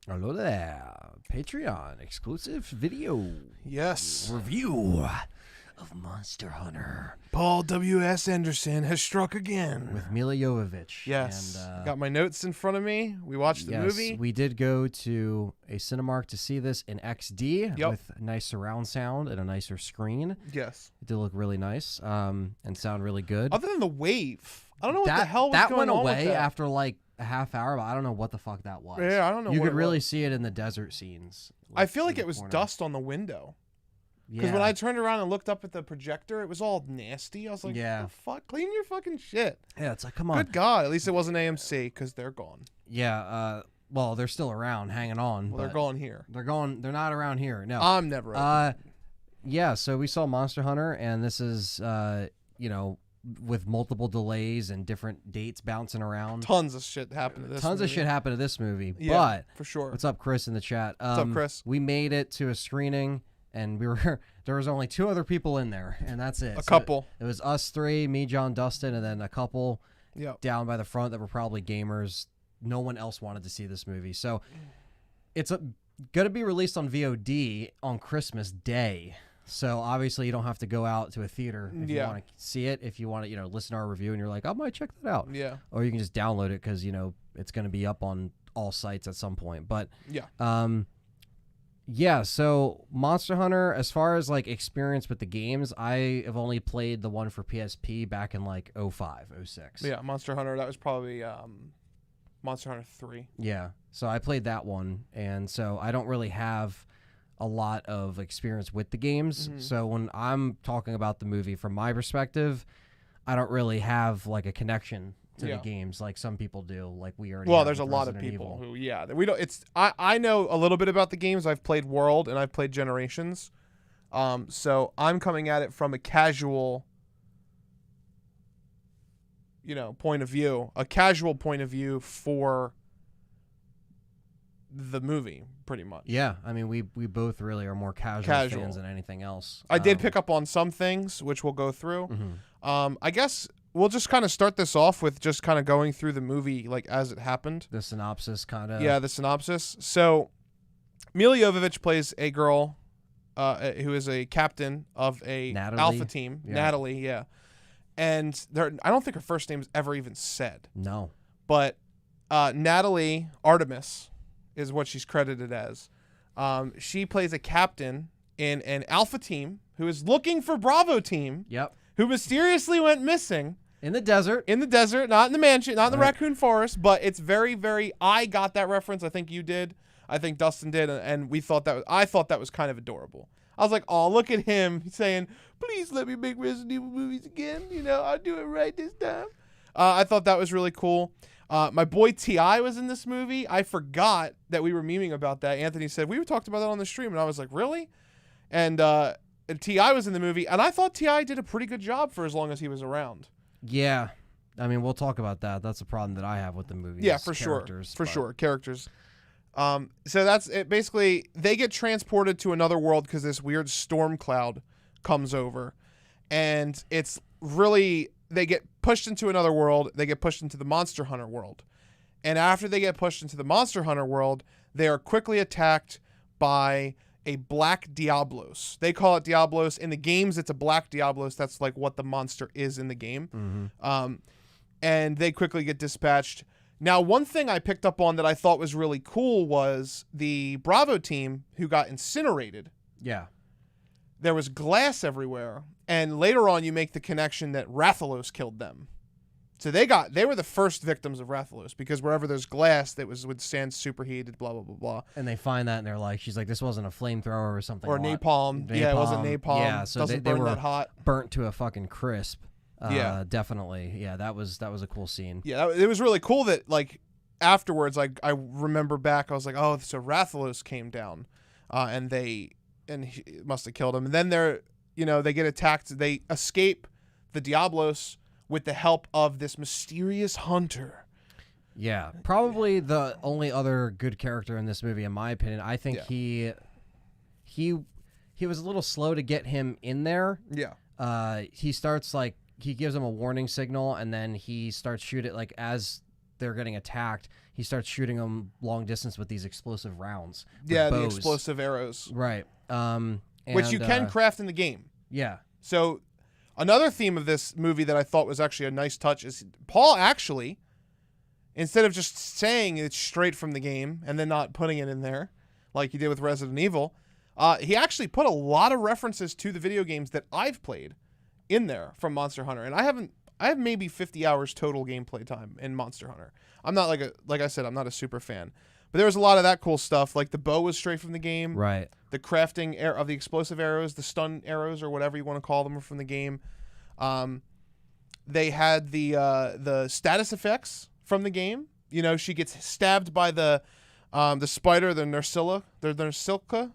Hello there. Patreon exclusive video Yes. review of Monster Hunter Paul W.S. Anderson has struck again. with Mila Jovovich. Yes. And, Got my notes in front of me. We watched the movie. We did go to a Cinemark to see this in XD Yep. with nice surround sound and a nicer screen. Yes. It did look really nice and sound really good. Other than the wave. I don't know what the hell was that going went on away with that. after like a half hour, but I don't know what the fuck that was. Yeah, I don't know You what could it really was. see it in the desert scenes. I feel like in the it was corner. dust on the window. Because Yeah. when I turned around and looked up at the projector, it was all nasty. I was like, Yeah. what the fuck? Clean your fucking shit. Yeah, it's like, come on. Good God. At least it wasn't AMC because they're gone. Yeah, well, they're still around, hanging on. Well, they're but gone here. They're going. They're not around here. No. I'm never open. Yeah. So we saw Monster Hunter, and this is, with multiple delays and different dates bouncing around. Tons of shit happened to this Tons of movie. shit happened to this movie. Yeah, But for sure. what's up, Chris, in the chat? What's up, Chris? We made it to a screening, and there was only 2 other people in there, and that's it. A couple. It was us 3, me, John, Dustin, and then a couple Yep. down by the front that were probably gamers. No one else wanted to see this movie. So it's going to be released on VOD on Christmas Day. So obviously you don't have to go out to a theater if you Yeah. want to see it. If you want to, listen to our review and you're like, I might check that out. Yeah. Or you can just download it because, it's going to be up on all sites at some point. But Yeah. yeah, so Monster Hunter, as far as like experience with the games, I have only played the one for PSP back in like 05, 06. Yeah, Monster Hunter. That was probably Monster Hunter 3. Yeah, so I played that one, and so I don't really have a lot of experience with the games. Mhm. So when I'm talking about the movie from my perspective, I don't really have like a connection to Yeah. the games like some people do. Like we already. Well, have there's a with lot of Resident people Evil. who, we don't. It's I know a little bit about the games. I've played World and I've played Generations, so I'm coming at it from a casual, point of view, a casual point of view for the movie, pretty much. Yeah, I mean we both really are more casual fans than anything else. I did pick up on some things, which we'll go through. Mhm. I guess we'll just kind of start this off with just kind of going through the movie like as it happened. The synopsis kind of. Yeah, the synopsis. So, Mila Jovovich plays a girl who is a captain of a Natalie? alpha team. Yeah. Natalie, yeah. And I don't think her first name is ever even said. No. But Natalie Artemis is what she's credited as. She plays a captain in an alpha team who is looking for Bravo team, Yep. who mysteriously went missing. In the desert. In the desert, not in the mansion, not in the Right. raccoon forest, but it's very, very. I got that reference. I think you did. I think Dustin did, and we thought that. I thought that was kind of adorable. I was like, "Oh, look at him saying, please let me make Resident Evil movies again. I'll do it right this time." I thought that was really cool. My boy T.I. was in this movie. I forgot that we were memeing about that. Anthony said we talked about that on the stream, and I was like, "Really?" And T.I. was in the movie, and I thought T.I. did a pretty good job for as long as he was around. Yeah. I mean, we'll talk about that. That's a problem that I have with the movie. Yeah, for sure. For sure. Characters. So that's it. Basically, they get transported to another world because this weird storm cloud comes over. And it's really, they get pushed into another world. They get pushed into the Monster Hunter world. And after they get pushed into the Monster Hunter world, they are quickly attacked by a black Diablos. They call it Diablos. In the games, it's a black Diablos. That's like what the monster is in the game. Mm-hmm. And they quickly get dispatched. Now, one thing I picked up on that I thought was really cool was the Bravo team who got incinerated. Yeah. There was glass everywhere. And later on, you make the connection that Rathalos killed them. So they were the first victims of Rathalos because wherever there's glass, that would stand superheated, blah, blah, blah, blah. And they find that and they're like, she's like, this wasn't a flamethrower or something. Or napalm. Yeah, it wasn't napalm. Yeah, so doesn't they burn were that hot. burnt to a fucking crisp. Yeah. Definitely. Yeah, that was a cool scene. Yeah, it was really cool that, like, afterwards, like, I remember back, I was like, oh, so Rathalos came down, and he must have killed him. And then they get attacked. They escape the Diablos with the help of this mysterious hunter. Yeah, probably the only other good character in this movie, in my opinion. I think he was a little slow to get him in there. Yeah. He starts like he gives him a warning signal, and then he starts shooting like as they're getting attacked, he starts shooting them long distance with these explosive rounds. Yeah, the bows. explosive arrows. Right. Which you can craft in the game. Yeah. So another theme of this movie that I thought was actually a nice touch is Paul actually, instead of just saying it's straight from the game and then not putting it in there like he did with Resident Evil, he actually put a lot of references to the video games that I've played in there from Monster Hunter. And I have maybe 50 hours total gameplay time in Monster Hunter. I'm not like I said, I'm not a super fan. But there was a lot of that cool stuff. Like the bow was straight from the game. Right. The crafting of the explosive arrows, the stun arrows, or whatever you want to call them, are from the game. They had the status effects from the game. You know, she gets stabbed by the spider, the Nursilka,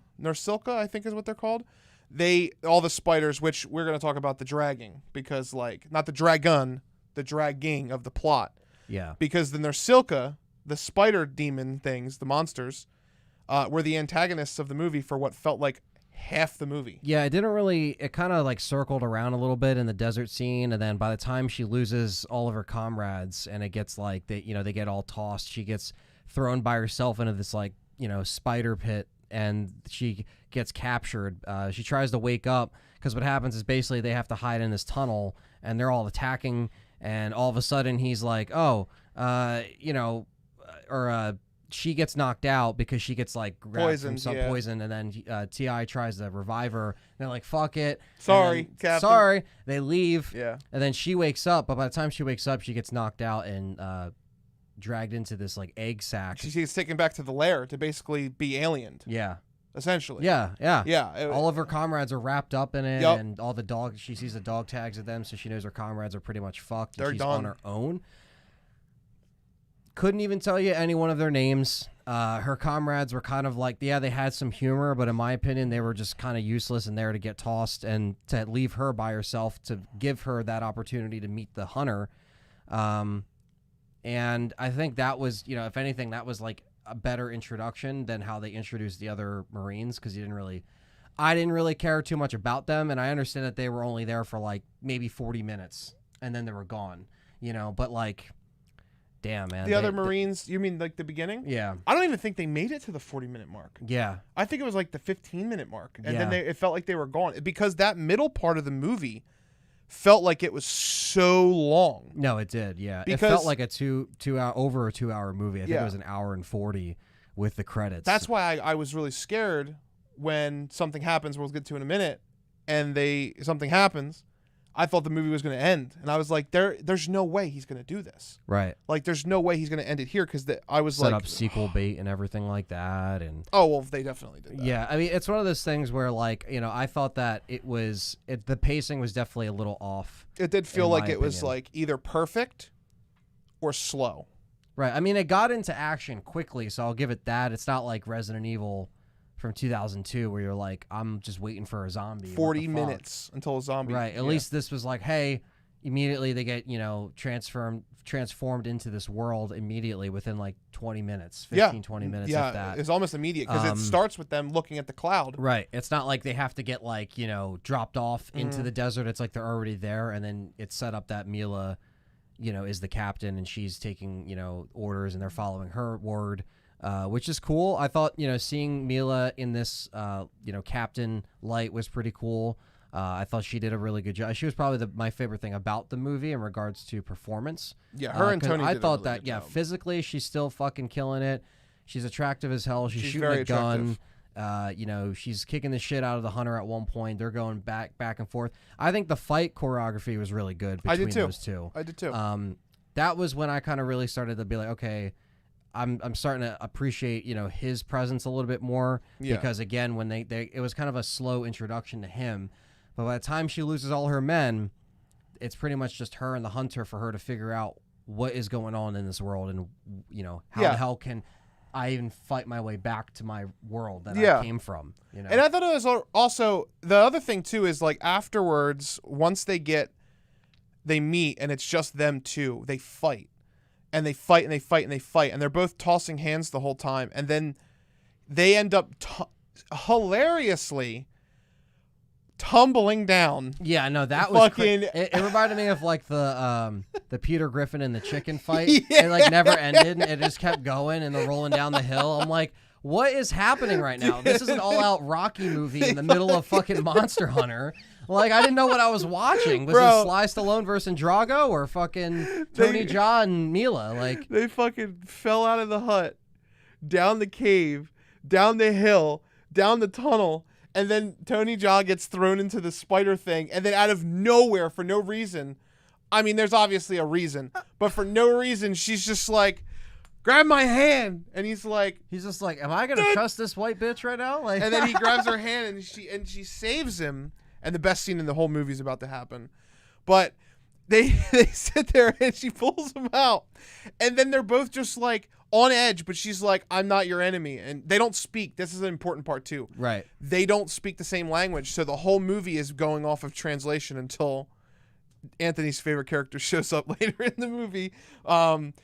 I think is what they're called. All the spiders, which we're going to talk about the dragging, because like, not the dragon, the dragging of the plot. Yeah. Because the Nursilka, the spider demon things, the monsters, were the antagonists of the movie for what felt like half the movie. Yeah, it kind of like circled around a little bit in the desert scene, and then by the time she loses all of her comrades and it gets like they get all tossed, she gets thrown by herself into this like, spider pit, and she gets captured. She tries to wake up, because what happens is basically they have to hide in this tunnel and they're all attacking, and all of a sudden he's like, she gets knocked out because she gets like grabbed from some poison, and then T.I. tries to revive her. And they're like, fuck it. Sorry, Captain. Sorry. They leave. Yeah. And then she wakes up, but by the time she wakes up, she gets knocked out and dragged into this like egg sack. She gets taken back to the lair to basically be aliened. Yeah. Essentially. Yeah. Yeah. All of her comrades are wrapped up in it, Yep. and all the dogs, she sees the dog tags of them, so she knows her comrades are pretty much fucked. They're she's done. on her own. Couldn't even tell you any one of their names. Her comrades were kind of like, they had some humor, but in my opinion, they were just kind of useless and there to get tossed, and to leave her by herself to give her that opportunity to meet the hunter. And I think that was, if anything, that was like a better introduction than how they introduced the other Marines, because I didn't really care too much about them, and I understand that they were only there for like maybe 40 minutes and then they were gone, but like, damn, man. The other Marines, you mean like the beginning? Yeah. I don't even think they made it to the 40-minute mark. Yeah. I think it was like the 15-minute mark, and then it felt like they were gone, because that middle part of the movie felt like it was so long. No, it did. Yeah. Because it felt like a over a 2 hour movie. I think it was an hour and 40 with the credits. That's why I was really scared when something happens, we'll get to in a minute, and something happens. I thought the movie was going to end, and I was like, there's no way he's going to do this. Right. Like, there's no way he's going to end it here, because I was set like, up sequel bait and everything like that, and oh well, they definitely did that. Yeah, I mean, it's one of those things where, like, I thought that the pacing was definitely a little off. It did feel like it was opinion. like either perfect or slow. Right. I mean, it got into action quickly, so I'll give it that. It's not like Resident Evil from 2002 where you're like, I'm just waiting for a zombie. 40 minutes until a zombie. Right. At least this was like, hey, immediately they get, transformed into this world immediately within like 20 minutes, 20 minutes yeah, if that. it's almost immediate, because it starts with them looking at the cloud. Right. It's not like they have to get like, dropped off into the desert. It's like they're already there, and then it's set up that Mila, is the captain, and she's taking, orders, and they're following her word. Which is cool. I thought, seeing Mila in this, captain light was pretty cool. I thought she did a really good job. She was probably my favorite thing about the movie in regards to performance. Yeah, her and Tony. I did thought a really that, good job. Physically she's still fucking killing it. She's attractive as hell. She's shooting very a gun. She's kicking the shit out of the hunter at one point. They're going back and forth. I think the fight choreography was really good between those two. I did too. That was when I kind of really started to be like, okay, I'm starting to appreciate, his presence a little bit more, because again, when it was kind of a slow introduction to him, but by the time she loses all her men, it's pretty much just her and the hunter for her to figure out what is going on in this world, and how the hell can I even fight my way back to my world that I came from, And I thought it was also, the other thing too is like afterwards, once they meet and it's just them two, they fight. And they fight and they fight and they fight, and they're both tossing hands the whole time, and then they end up hilariously tumbling down. Yeah, no, that was Fucking- it reminded me of like the Peter Griffin and the chicken fight. Yeah. It like never ended, and it just kept going, and they're rolling down the hill. I'm like, what is happening right now? This is an all-out Rocky movie in the middle of fucking Monster Hunter. Like, I didn't know what I was watching. Was Bro. it Sly Stallone versus Drago or fucking Tony Jaa and Mila? Like, They fucking fell out of the hut, down the cave, down the hill, down the tunnel, and then Tony Jaa gets thrown into the spider thing, and then out of nowhere, for no reason, I mean, there's obviously a reason, but for no reason, she's just like, grab my hand, and he's just like, am I gonna trust this white bitch right now? Like, and then he grabs her hand, and she saves him, and the best scene in the whole movie is about to happen, but they sit there, and she pulls him out, and then they're both just like on edge, but she's like, I'm not your enemy, and they don't speak. This is an important part too. right. They don't speak the same language, so the whole movie is going off of translation until Anthony's favorite character shows up later in the movie. And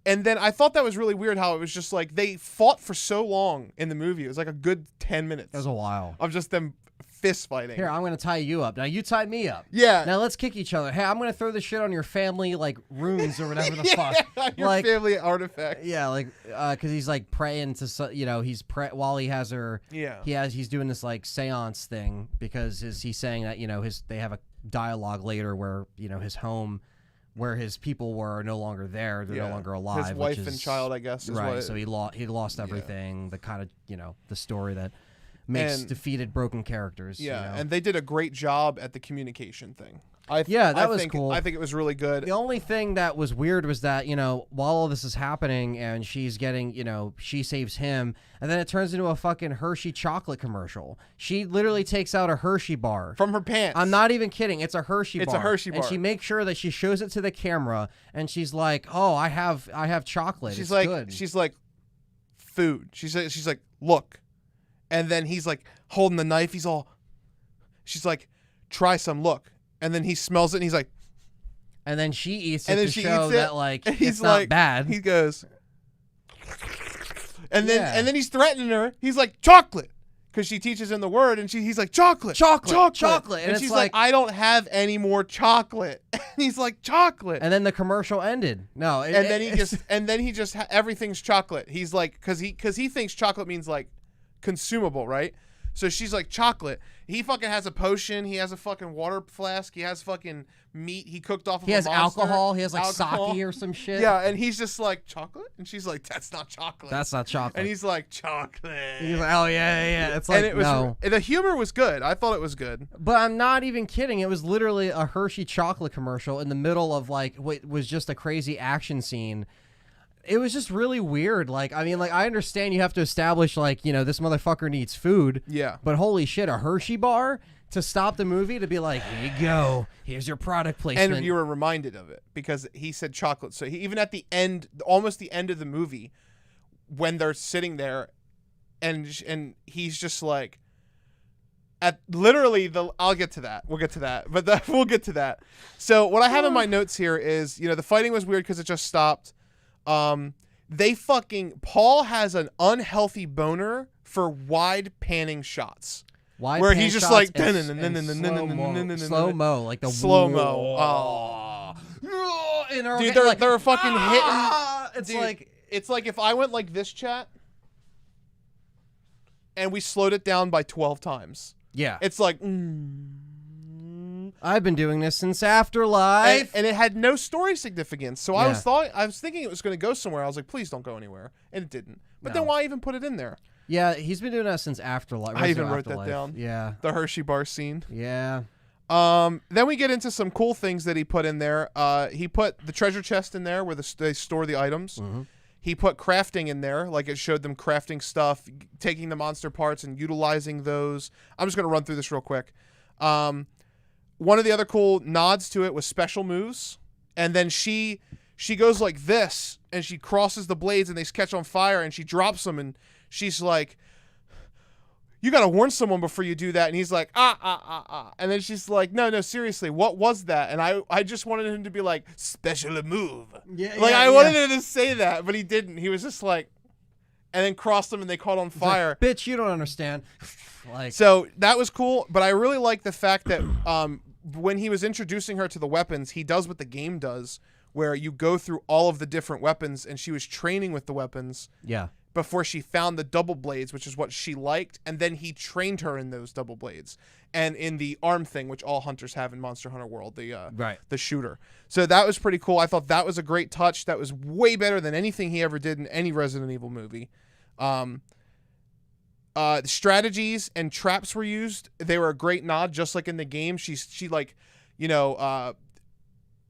then I thought that was really weird how it was just like they fought for so long in the movie. It was like a good 10 minutes It was a while. of just them fist fighting. Here, I'm gonna tie you up. Now you tie me up. Yeah. Now let's kick each other. Hey, I'm gonna throw this shit on your family like runes or whatever the yeah, fuck. your Like, family artifact. yeah, like because he's like praying to he's while he has her. Yeah. He's doing this like seance thing because he's saying that they have a dialogue later where his home, where his people were, are no longer there. They're no longer alive. His wife which and is, child, I guess. Is right. What So he lost everything. The kind of the story that makes defeated broken characters. Yeah, and they did a great job at the communication thing. That was cool. I think it was really good. The only thing that was weird was that, while all this is happening and she's getting, she saves him, and then it turns into a fucking Hershey chocolate commercial. She literally takes out a Hershey bar. From her pants. I'm not even kidding. It's a Hershey bar. It's a Hershey bar. And she makes sure that she shows it to the camera, and she's like, oh, I have chocolate. She's it's like, good. she's like, food. She's like, look. And then he's like holding the knife. She's like, try some, look. And then he smells it, and he's like, and then she eats it and then to she show eats it, that like and he's it's not like, bad. He goes, and then he's threatening her. He's like, chocolate, because she teaches him the word, and he's like, chocolate. And she's like, I don't have any more chocolate. And he's like, chocolate. And then the commercial ended. No, and then he just everything's chocolate. He's like, because he thinks chocolate means like consumable, right? So she's like, chocolate. He fucking has a potion. He has a fucking water flask. He has fucking meat he cooked off of he a has monster. alcohol. He has like Alcohol. sake or some shit. Yeah, and he's just like, chocolate? And she's like, that's not chocolate. That's not chocolate. And he's like, chocolate. He's like, oh yeah. It's like, and it was, no. The humor was good. I thought it was good. But I'm not even kidding. It was literally a Hershey chocolate commercial in the middle of like what was just a crazy action scene. It was just really weird. Like, I mean, like, I understand you have to establish, like, this motherfucker needs food. Yeah. But holy shit, a Hershey bar to stop the movie to be like, here you go. Here's your product placement. And you were reminded of it because he said chocolate. So even at the end, almost the end of the movie, when they're sitting there and he's just like, at literally I'll get to that. We'll get to that. But we'll get to that. So what I have in my notes here is, the fighting was weird because it just stopped. Paul has an unhealthy boner for wide panning shots. Where he's just like slow mo, like the slow mo. Dude, they're fucking hitting. It's dude, like it's like if I went like this, chat, and we slowed it down by 12 times. Yeah, it's like. I've been doing this since Afterlife, and it had no story significance. So I was thinking it was going to go somewhere. I was like, please don't go anywhere, and it didn't. But then why even put it in there? Yeah, he's been doing that since Afterlife. I even wrote that down. Yeah, the Hershey bar scene. Yeah. Then we get into some cool things that he put in there. He put the treasure chest in there where they store the items. Mm-hmm. He put crafting in there, like it showed them crafting stuff, taking the monster parts and utilizing those. I'm just going to run through this real quick. One of the other cool nods to it was special moves. And then she goes like this, and she crosses the blades, and they catch on fire, and she drops them, and she's like, you got to warn someone before you do that. And he's like, And then she's like, no, seriously, what was that? And I just wanted him to be like, special move. Yeah, I wanted him to say that, but he didn't. He was just like, and then crossed them and they caught on fire. Like, bitch, you don't understand. Like, so that was cool, but I really like the fact that when he was introducing her to the weapons, he does what the game does, where you go through all of the different weapons, and she was training with the weapons. Yeah. Before she found the double blades, which is what she liked, and then he trained her in those double blades and in the arm thing, which all hunters have in Monster Hunter World, the shooter. So that was pretty cool. I thought that was a great touch. That was way better than anything he ever did in any Resident Evil movie. Strategies and traps were used. They were a great nod, just like in the game. She like,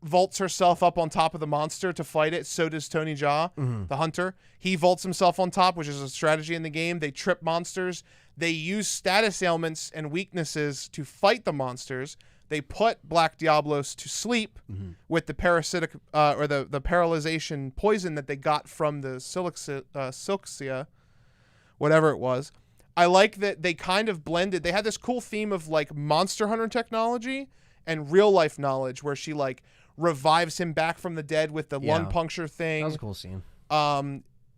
vaults herself up on top of the monster to fight it. So does Tony Jaa, the hunter. He vaults himself on top, which is a strategy in the game. They trip monsters. They use status ailments and weaknesses to fight the monsters. They put Black Diablos to sleep with the parasitic or the paralyzation poison that they got from the Silxia, whatever it was. I like that they kind of blended. They had this cool theme of like Monster Hunter technology and real life knowledge, where she like revives him back from the dead with the lung puncture thing. That was a cool scene.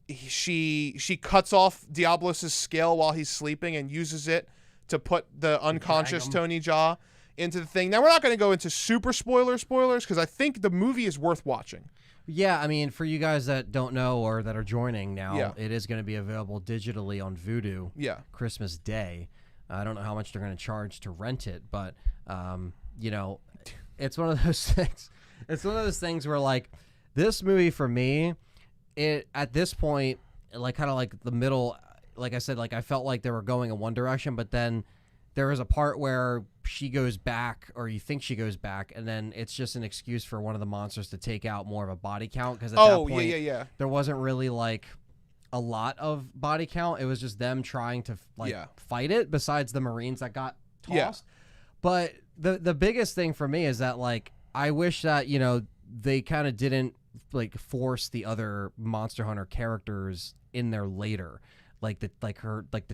She cuts off Diablos' scale while he's sleeping and uses it to put the unconscious Tony Jaa into the thing. Now, we're not going to go into super spoilers because I think the movie is worth watching. Yeah, I mean, for you guys that don't know or that are joining now, it is going to be available digitally on Vudu Christmas Day. I don't know how much they're going to charge to rent it, but, it's one of those things. It's one of those things where, like, this movie for me, at this point, like, kind of like the middle, like I said, like, I felt like they were going in one direction, but then there is a part where she goes back, or you think she goes back, and then it's just an excuse for one of the monsters to take out more of a body count, because at that point, there wasn't really, like, a lot of body count. It was just them trying to, like, fight it, besides the Marines that got tossed. Yeah. But the biggest thing for me is that, like, I wish that, they kind of didn't, like, force the other Monster Hunter characters in there later. Like the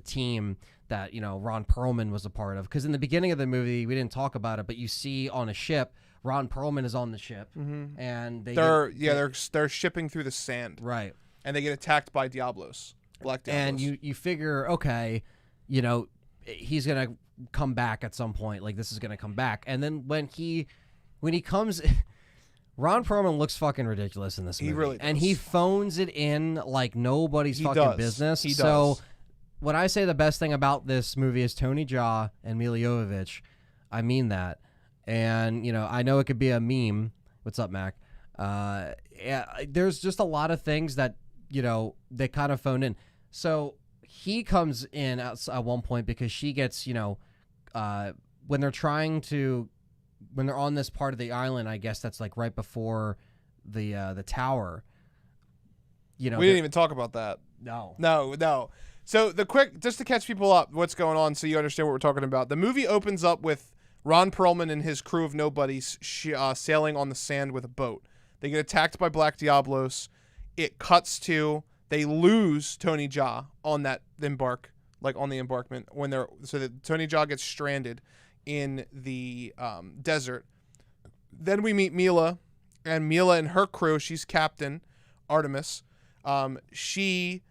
team that, Ron Perlman was a part of. Because in the beginning of the movie, we didn't talk about it, but you see on a ship, Ron Perlman is on the ship. And they're shipping through the sand. Right. And they get attacked by Diablos. Black Diablos. And you figure, okay, he's going to come back at some point. Like, this is going to come back. And then when he comes... Ron Perlman looks fucking ridiculous in this movie. He really does. And he phones it in like nobody's fucking business. He does. So when I say the best thing about this movie is Tony Jaa and Milla Jovovich, I mean that. And, I know it could be a meme. What's up, Mac? There's just a lot of things that, they kind of phone in. So he comes in at one point because she gets, when they're on this part of the island, I guess that's like right before the tower. We didn't even talk about that. No. So just to catch people up, what's going on, so you understand what we're talking about. The movie opens up with Ron Perlman and his crew of nobodies sailing on the sand with a boat. They get attacked by Black Diablos. It cuts to they lose Tony Jaa on that on the embarkment so that Tony Jaa gets stranded in the desert. Then we meet Milla and her crew. She's Captain Artemis. She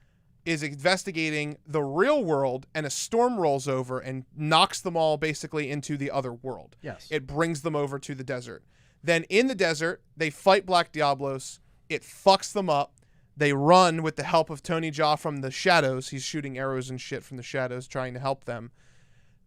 is investigating the real world, and a storm rolls over and knocks them all basically into the other world. Yes. It brings them over to the desert. Then in the desert, they fight Black Diablos. It fucks them up. They run with the help of Tony Jaa from the shadows. He's shooting arrows and shit from the shadows, trying to help them.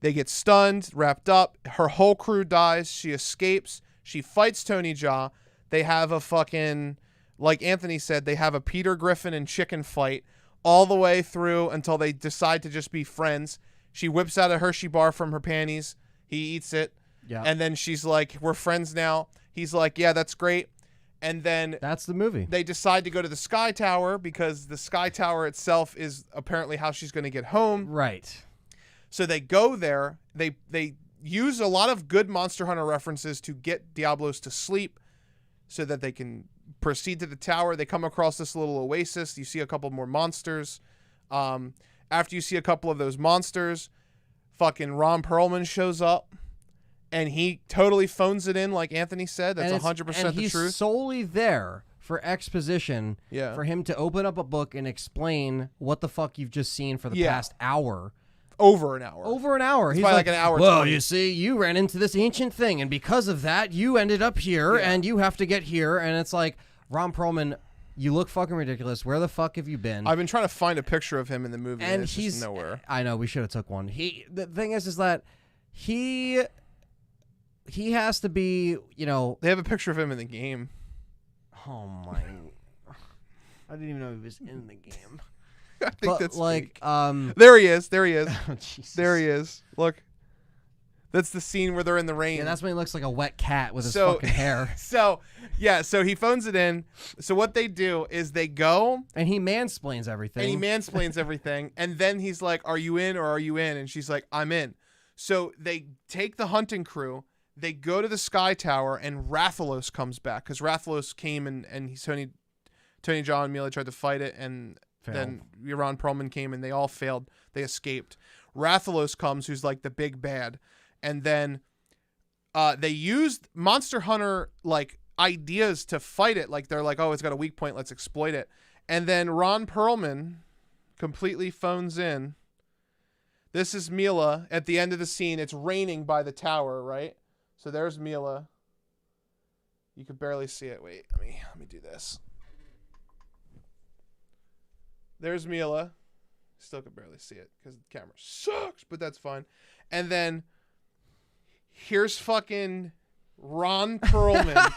They get stunned, wrapped up. Her whole crew dies. She escapes. She fights Tony Jaa. They have a fucking, like Anthony said, they have a Peter Griffin and chicken fight all the way through until they decide to just be friends. She whips out a Hershey bar from her panties. He eats it. Yeah. And then she's like, we're friends now. He's like, yeah, that's great. And then that's the movie. They decide to go to the Sky Tower because the Sky Tower itself is apparently how she's going to get home. Right. So they go there. They use a lot of good Monster Hunter references to get Diablos to sleep so that they can proceed to the tower. They come across this little oasis. You see a couple more monsters. After you see a couple of those monsters, fucking Ron Perlman shows up. And he totally phones it in, like Anthony said. That's 100% the truth. He's solely there for exposition Yeah. for him to open up a book and explain what the fuck you've just seen for the past hour. Over an hour. Over an hour. He's like an hour. Well, 20. you see, you ran into this ancient thing, and because of that, you ended up here, and you have to get here. And it's like, Ron Perlman, you look fucking ridiculous. Where the fuck have you been? I've been trying to find a picture of him in the movie, and it's he's just nowhere. I know, we should have took one. The thing is that he has to be, They have a picture of him in the game. Oh my! I didn't even know he was in the game. I think that's like, fake. There he is. There he is. Oh, Jesus. There he is. Look. That's the scene where they're in the rain. Yeah, that's when he looks like a wet cat with his fucking hair. So he phones it in. So what they do is they go. And he mansplains everything. And then he's like, are you in or are you in? And she's like, I'm in. So they take the hunting crew. They go to the Sky Tower, and Rathalos comes back. Because Rathalos came and Tony Jaa and Mila tried to fight it. And then Ron Perlman came and they all failed. They escaped. Rathalos comes, who's like the big bad. And then they used Monster Hunter like ideas to fight it. Like they're like, oh, it's got a weak point. Let's exploit it. And then Ron Perlman completely phones in. This is Mila at the end of the scene. It's raining by the tower, right? So there's Mila. You could barely see it. Wait, let me do this. There's Mila. Still could barely see it because the camera sucks, but that's fine. And then here's fucking Ron Perlman.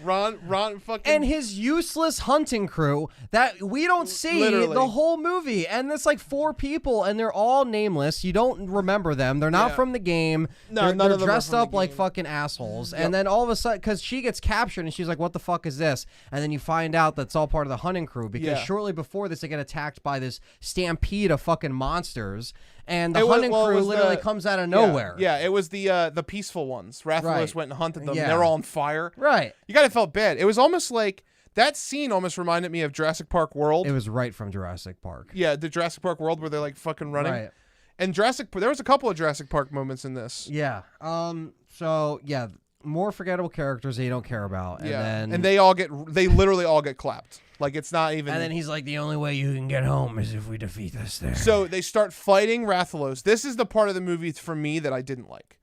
Ron fucking, and his useless hunting crew that we don't see the whole movie, and it's like 4 people and they're all nameless. You don't remember them. They're not from the game. No, they're dressed up like fucking assholes. And then all of a sudden, because she gets captured and she's like, what the fuck is this? And then you find out that's all part of the hunting crew, because shortly before this they get attacked by this stampede of fucking monsters, and the hunting crew literally comes out of nowhere. Yeah, it was the peaceful ones. Rathalos went and hunted them. And they're all on fire. Right. You gotta felt bad. It was almost like that scene almost reminded me of Jurassic Park World. It was right from Jurassic Park. Yeah, the Jurassic Park World where they're like fucking running. Right. And there was a couple of Jurassic Park moments in this. Yeah. So yeah, more forgettable characters that you don't care about. And they literally all get clapped. Like it's not even. And then he's like, the only way you can get home is if we defeat this thing. So they start fighting Rathalos. This is the part of the movie for me that I didn't like.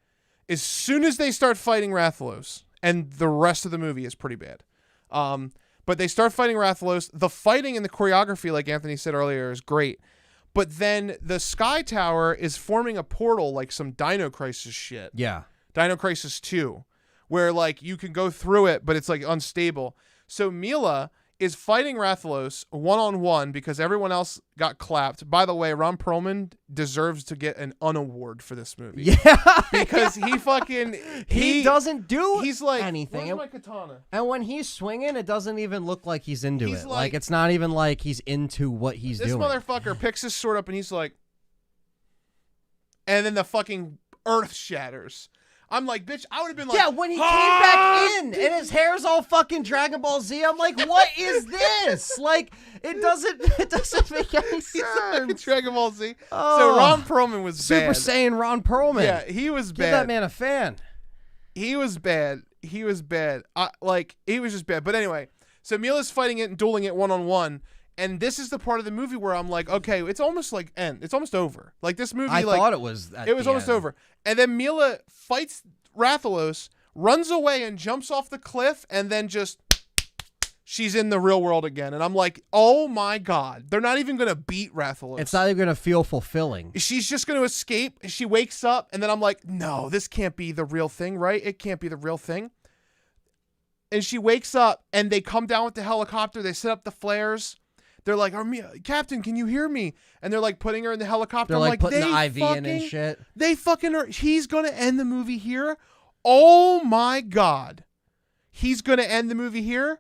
As soon as they start fighting Rathalos, and the rest of the movie is pretty bad. But they start fighting Rathalos. The fighting and the choreography, like Anthony said earlier, is great. But then the Sky Tower is forming a portal like some Dino Crisis shit. Yeah. Dino Crisis 2, where like you can go through it, but it's like unstable. So Mila is fighting Rathalos one-on-one because everyone else got clapped. By the way, Ron Perlman deserves to get an unaward for this movie. Yeah. Because he doesn't do he's like, anything. Where's my katana? And when he's swinging, it doesn't even look like he's into it. Like, it's not even like he's into what he's doing. This motherfucker picks his sword up and he's like, and then the fucking earth shatters. I'm like, bitch, I would have been like, yeah, when he came back in and his hair's all fucking Dragon Ball Z, I'm like, what is this? Like, it doesn't make any sense. Like Dragon Ball Z. Oh. So Ron Perlman was Super bad. Saiyan Ron Perlman. Yeah, he was bad. Give that man a fan. He was bad. He was bad. He was just bad. But anyway, so Mila's fighting it and dueling it one-on-one. And this is the part of the movie where I'm like, okay, it's almost like It's almost over. Like this movie, I thought it was. It was almost over. And then Mila fights Rathalos, runs away and jumps off the cliff, and then she's in the real world again. And I'm like, oh my God, they're not even gonna beat Rathalos. It's not even gonna feel fulfilling. She's just gonna escape. She wakes up, and then I'm like, no, this can't be the real thing, right? It can't be the real thing. And she wakes up, and they come down with the helicopter. They set up the flares. They're like, Captain, can you hear me? And they're like putting her in the helicopter. They're I'm like putting the IV in and shit. They fucking are. He's going to end the movie here. Oh my God. He's going to end the movie here.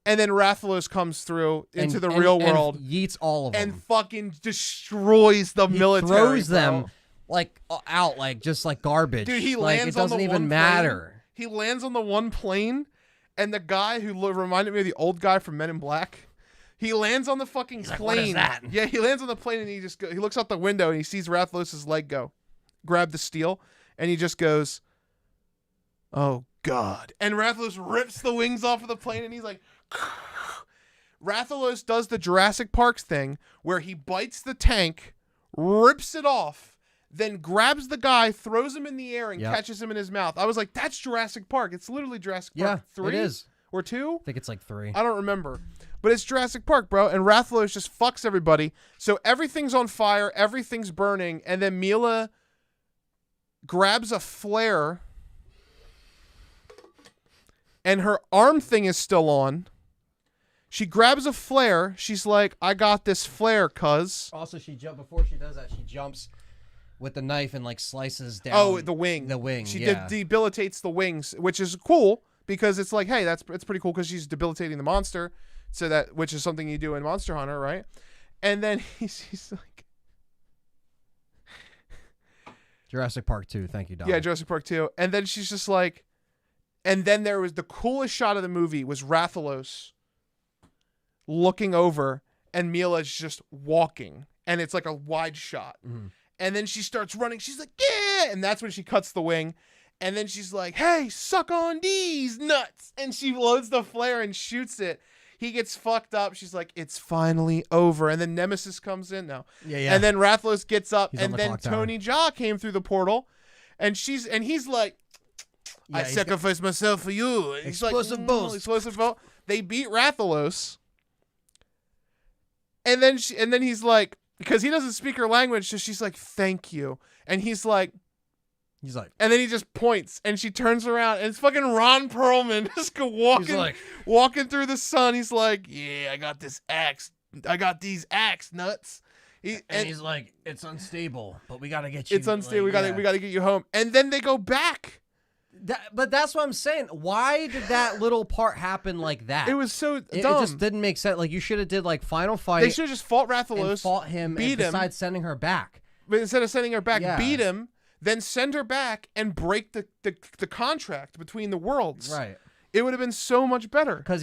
And then Rathalos comes through into the real world. And yeets all of them. And fucking destroys the military. Throws them like out, like just like garbage. Dude, he like, lands it doesn't on the even one matter. Plane. He lands on the one plane. And the guy who reminded me of the old guy from Men in Black. He lands on the fucking plane. Like, what is that? Yeah, he lands on the plane and he looks out the window and he sees Rathalos' leg grab the steel, and he just goes, "Oh God. And Rathalos rips the wings off of the plane, and he's like, Rathalos does the Jurassic Park thing where he bites the tank, rips it off, then grabs the guy, throws him in the air, and catches him in his mouth. I was like, that's Jurassic Park. It's literally Jurassic Park 3 it is. or 2. I think it's like 3. I don't remember. But it's Jurassic Park, bro. And Rathalos just fucks everybody. So everything's on fire. Everything's burning. And then Mila grabs a flare. And her arm thing is still on. She grabs a flare. She's like, I got this flare, cuz. Also, before she does that, she jumps with the knife and like slices down. Oh, the wing. The wing. She debilitates the wings, which is cool because it's like, hey, it's pretty cool because she's debilitating the monster. So which is something you do in Monster Hunter, right? And then she's like, Jurassic Park 2. Thank you, Don. Yeah, Jurassic Park 2. And then she's just like, and then there was the coolest shot of the movie was Rathalos looking over and Mila's just walking. And it's like a wide shot. Mm-hmm. And then she starts running. She's like, yeah. And that's when she cuts the wing. And then she's like, hey, suck on these nuts. And she loads the flare and shoots it. He gets fucked up. She's like, it's finally over. And then Nemesis comes in now. Yeah. And then Rathalos gets up. He's and then Tony Jaa came through the portal. And he's like, I sacrificed myself for you. And he's explosive like, boast. Explosive boast. They beat Rathalos. And then he's like, because he doesn't speak her language, so she's like, thank you. And he's like, and then he just points, and she turns around, and it's fucking Ron Perlman just walking through the sun. He's like, yeah, I got this axe. I got these axe nuts. And he's like, it's unstable, but we got to get you. It's unstable. We got to get you home. And then they go back. But that's what I'm saying. Why did that little part happen like that? It was so dumb. It just didn't make sense. Like, you should have did like final fight. They should have just fought Rathalos, and fought him, beat him, besides sending her back. But instead of sending her back, beat him, then send her back and break the contract between the worlds. Right. It would have been so much better. Because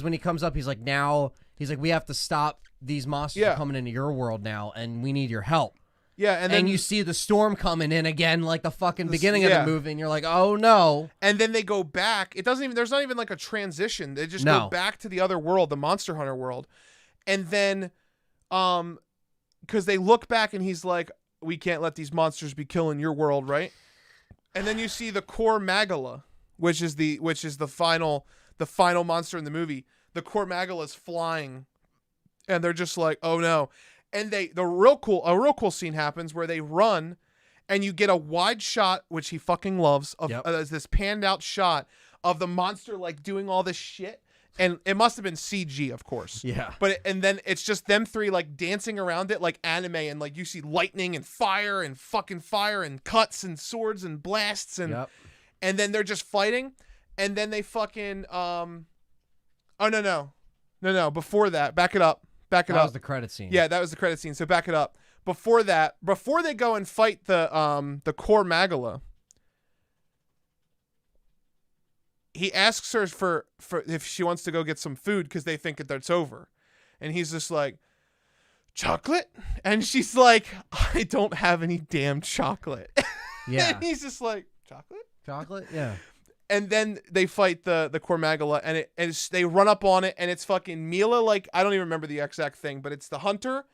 when he comes up, he's like, we have to stop these monsters from coming into your world now, and we need your help. Yeah, and then you see the storm coming in again, like the fucking beginning of the movie, and you're like, oh no. And then they go back. There's not even like a transition. They just go back to the other world, the Monster Hunter world. And then, because they look back and he's like, we can't let these monsters be killing your world, right? And then you see the core Magala, which is the final monster in the movie. The core Magala's flying, and they're just like, oh no. And a real cool scene happens where they run, and you get a wide shot, which he fucking loves, of this panned out shot of the monster like doing all this shit. And it must have been CG, of course. Yeah. And then it's just them three like dancing around it like anime, and like you see lightning and fire and fucking fire and cuts and swords and blasts and then they're just fighting, and then they fucking oh no, before that, back it up. That was the credit scene. Yeah, that was the credit scene. So back it up. Before they go and fight the core Magala, he asks her for if she wants to go get some food because they think that that's over. And he's just like, chocolate? And she's like, I don't have any damn chocolate. Yeah. And he's just like, chocolate? Chocolate? Yeah. And then they fight the core Magala, and they run up on it, and it's fucking Mila, like, I don't even remember the exact thing, but it's the hunter.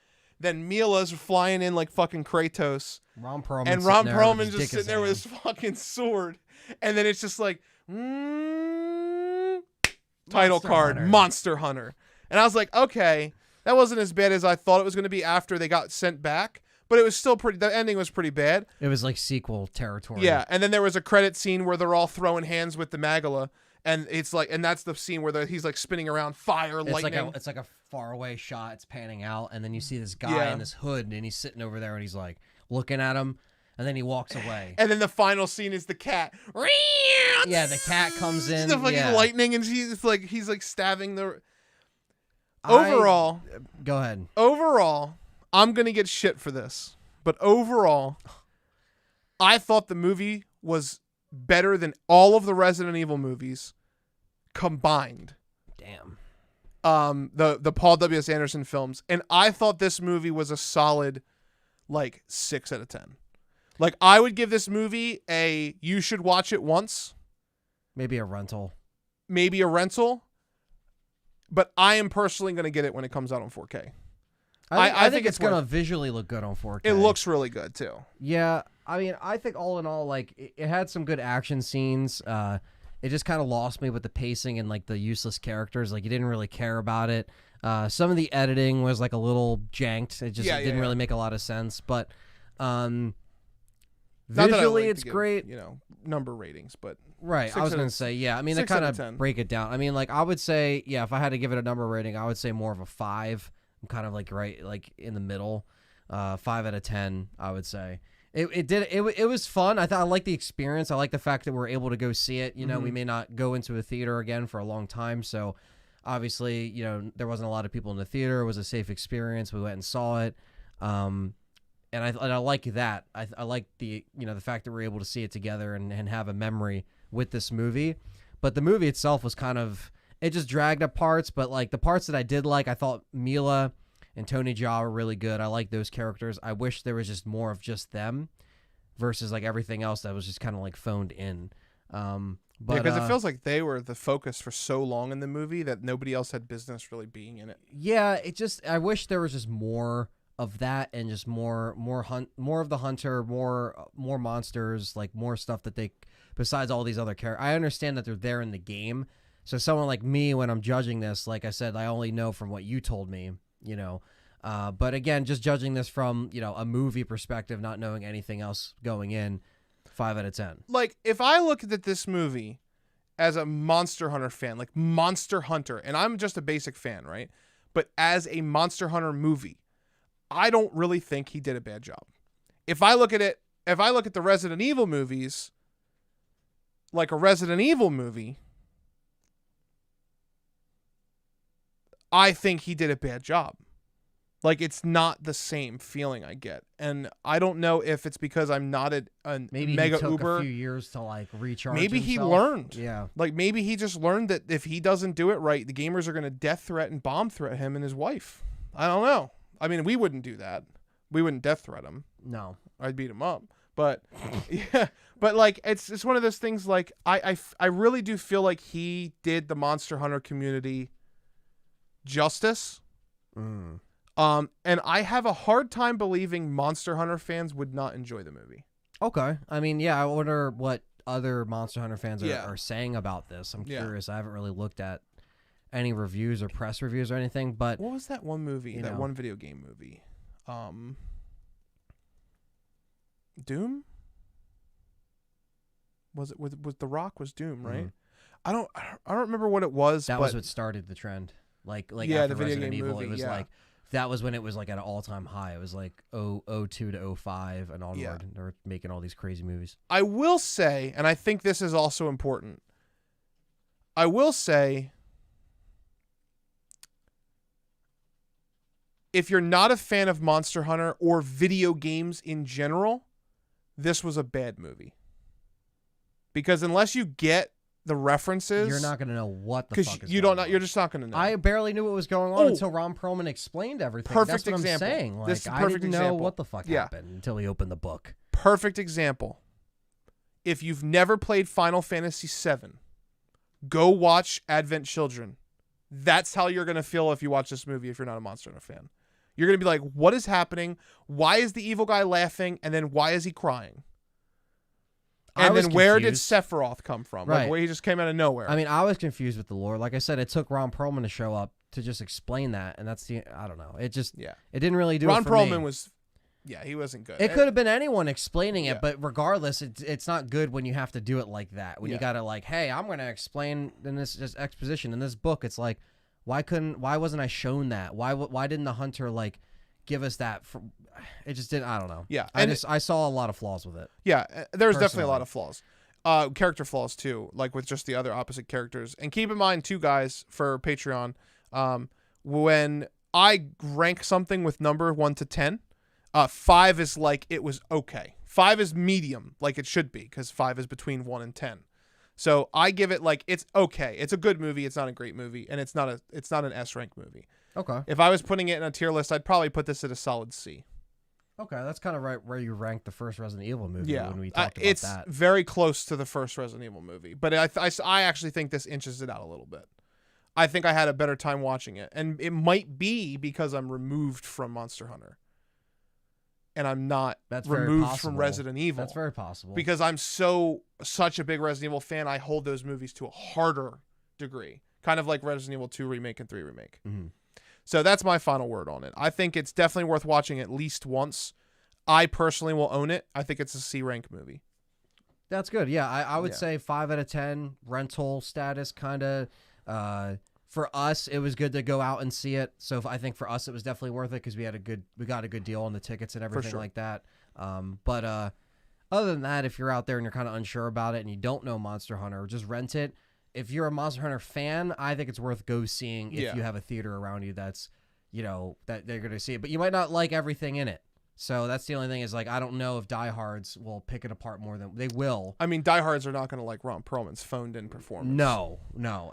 Then Mila's flying in like fucking Kratos. Ron Perlman. And Ron Perlman's just sitting there with his fucking sword. And then it's just like, title card, Monster Hunter. And I was like, okay, that wasn't as bad as I thought it was going to be after they got sent back. But it was still the ending was pretty bad. It was like sequel territory. Yeah, and then there was a credit scene where they're all throwing hands with the Magala. And it's like, and that's the scene where he's like spinning around, fire, lightning. It's like a faraway shot. It's panning out, and then you see this guy in this hood, and he's sitting over there, and he's like looking at him, and then he walks away. And then the final scene is the cat. Yeah, the cat comes in. The fucking lightning, and he's like stabbing the. Overall, go ahead. Overall, I'm gonna get shit for this, but overall, I thought the movie was better than all of the Resident Evil movies combined. Damn. The Paul W.S. Anderson films, and I thought this movie was a solid, like 6 out of 10. Like, I would give this movie you should watch it once, Maybe a rental. But I am personally going to get it when it comes out on 4K. I think it's going to visually look good on 4K. It looks really good, too. Yeah, I mean, I think all in all, like, it had some good action scenes. It just kind of lost me with the pacing and, like, the useless characters. Like, you didn't really care about it. Some of the editing was, like, a little janked. It just didn't really make a lot of sense. But visually, it's great. You know, number ratings, but... Right, I was going to say, yeah. I mean, they kind of break it down. I mean, like, I would say, yeah, if I had to give it a number rating, I would say more of a 5. I'm kind of, like, right, like, in the middle. 5 out of 10, I would say. It was fun. I like the experience. I like the fact that we're able to go see it. You know, we may not go into a theater again for a long time, so obviously, you know, there wasn't a lot of people in the theater. It was a safe experience. We went and saw it, and I like that. I like the the fact that we're able to see it together and have a memory with this movie. But the movie itself was kind of, it just dragged up parts. But like the parts that I did like, I thought Mila and Tony Jaa were really good. I like those characters. I wish there was just more of just them versus like everything else that was just kind of like phoned in. But because it feels like they were the focus for so long in the movie that nobody else had business really being in it. Yeah, I wish there was just more of that and just more of the hunter, more monsters, like more stuff that they, besides all these other characters. I understand that they're there in the game. So someone like me, when I'm judging this, like I said, I only know from what you told me, but again, just judging this from, a movie perspective, not knowing anything else going in, 5 out of 10. Like, if I look at this movie as a Monster Hunter fan, like Monster Hunter, and I'm just a basic fan, right? But as a Monster Hunter movie, I don't really think he did a bad job. If I look at the Resident Evil movies, like a Resident Evil movie, I think he did a bad job. Like, it's not the same feeling I get. And I don't know if it's because I'm not a maybe mega he took uber. a few years to like recharge Maybe himself. He learned. Yeah. Like, maybe he just learned that if he doesn't do it right, the gamers are going to death threat and bomb threat him and his wife. I don't know. I mean, we wouldn't do that. We wouldn't death threat him. No. I'd beat him up. But yeah, but like it's one of those things. Like I really do feel like he did the Monster Hunter community justice. And I have a hard time believing Monster Hunter fans would not enjoy the movie. Okay. I mean, yeah, I wonder what other Monster Hunter fans are saying about this. I'm curious. I haven't really looked at any reviews or press reviews or anything, but what was that one movie? One video game movie? Doom? Was it with The Rock was Doom, right? I don't remember what it was. That was what started the trend. Like after the video Resident game Evil, movie, it was like that was when it was like at an all-time high. It was like 02 to 05 and onward. Yeah. They were making all these crazy movies. I will say, and I think this is also important, I will say, if you're not a fan of Monster Hunter or video games in general, this was a bad movie. Because unless you get the references, you're not going to know what the fuck is going on. Because you don't know. You're just not going to know. I barely knew what was going on until Ron Perlman explained everything. Perfect That's what example. I'm saying. Like, This is a I perfect didn't know example. what the fuck happened until he opened the book. Perfect example. If you've never played Final Fantasy VII, go watch Advent Children. That's how you're going to feel if you watch this movie if you're not a Monster Hunter fan. You're going to be like, what is happening? Why is the evil guy laughing? And then why is he crying? And then where did Sephiroth come from? Right. Like, where he just came out of nowhere. I mean, I was confused with the lore. Like I said, it took Ron Perlman to show up to just explain that. And that's I don't know. It just, it didn't really do Ron it for me. Perlman was, he wasn't good. It could have been anyone explaining it, but regardless, it's not good when you have to do it like that. When you got to like, hey, I'm going to explain in this just exposition in this book. It's like, why wasn't I shown that? Why didn't the hunter like give us that? It just didn't. I don't know. Yeah, I saw a lot of flaws with it. Yeah, there's definitely a lot of flaws. Character flaws too, like with just the other opposite characters. And keep in mind too, guys, for Patreon, when I rank something with number 1 to 10, 5 is like it was okay. 5 is medium, like it should be, because 5 is between 1 and 10. So I give it like it's okay. It's a good movie. It's not a great movie, and it's not an S rank movie. Okay. If I was putting it in a tier list, I'd probably put this at a solid C. Okay, that's kind of right where you ranked the first Resident Evil movie Yeah, when we talked about it's that. very close to the first Resident Evil movie, but I actually think this inches it out a little bit. I think I had a better time watching it, and it might be because I'm removed from Monster Hunter, and I'm not That's very removed possible. from Resident Evil. That's very possible. Because I'm such a big Resident Evil fan. I hold those movies to a harder degree, kind of like Resident Evil 2 remake and 3 remake. Mm-hmm. So that's my final word on it. I think it's definitely worth watching at least once. I personally will own it. I think it's a C rank movie. That's good. Yeah, I would say 5 out of 10 rental status kind of. For us, it was good to go out and see it. So I think for us, it was definitely worth it because we got a good deal on the tickets and everything like that. But other than that, if you're out there and you're kind of unsure about it and you don't know Monster Hunter, just rent it. If you're a Monster Hunter fan, I think it's worth go seeing if you have a theater around you that's, that they're going to see it. But you might not like everything in it. So that's the only thing is, like, I don't know if diehards will pick it apart more than they will. I mean, diehards are not going to like Ron Perlman's phoned-in performance. No.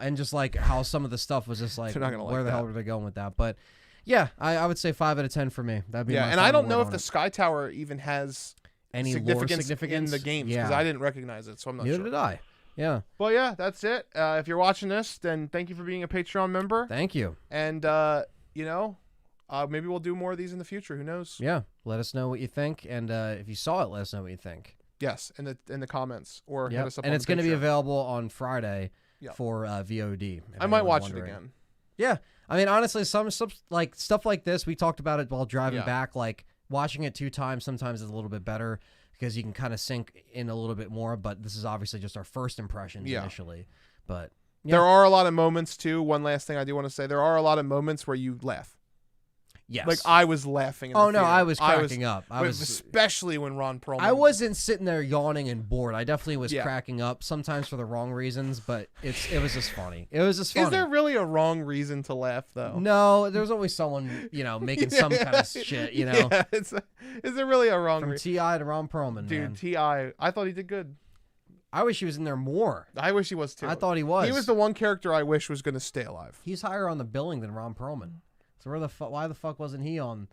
And just like how some of the stuff was just like, They're not gonna where like the hell that. are they going with that? But yeah, I would say 5 out of 10 for me. That'd be my and I final don't know word if on the it. Sky Tower even has Any significance, lore significance in the games because I didn't recognize it, so I'm not Neither sure. did I. Yeah. Well, yeah, that's it. If you're watching this, then thank you for being a Patreon member. Thank you. And maybe we'll do more of these in the future. Who knows? Yeah. Let us know what you think, and if you saw it, let us know what you think. Yes, in the comments or hit us up. And on it's going to be available on Friday Yep. for VOD. if I might anyone's watch wondering. it again. Yeah. I mean, honestly, some stuff like this, we talked about it while driving Yeah. back. Like watching it 2 times sometimes is a little bit better because you can kind of sink in a little bit more. But this is obviously just our first impressions initially. But yeah. There are a lot of moments too. One last thing I do want to say: there are a lot of moments where you laugh. Yes. Like I was laughing. In the theater. I was cracking up. Especially when Ron Perlman. I wasn't sitting there yawning and bored. I definitely was Yeah. cracking up, sometimes for the wrong reasons, but it was just funny. It was just funny. Is there really a wrong reason to laugh though? No, there's always someone, making some kind of shit, Yeah, is there really a wrong From reason? T.I. to Ron Perlman, Dude, man. T.I. I thought he did good. I wish he was in there more. I wish he was too. I thought he was. He was the one character I wish was going to stay alive. He's higher on the billing than Ron Perlman. So why the fuck wasn't he in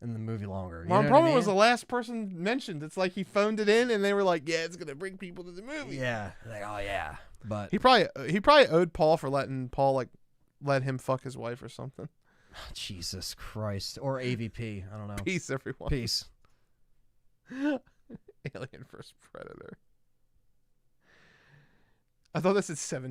the movie longer? Ron Perlman was the last person mentioned. It's like he phoned it in, and they were like, "Yeah, it's gonna bring people to the movie." Yeah, like oh yeah, but He probably owed Paul for letting Paul let him fuck his wife or something. Jesus Christ, or AVP. I don't know. Peace, everyone. Peace. Alien vs Predator. I thought this is 7 News.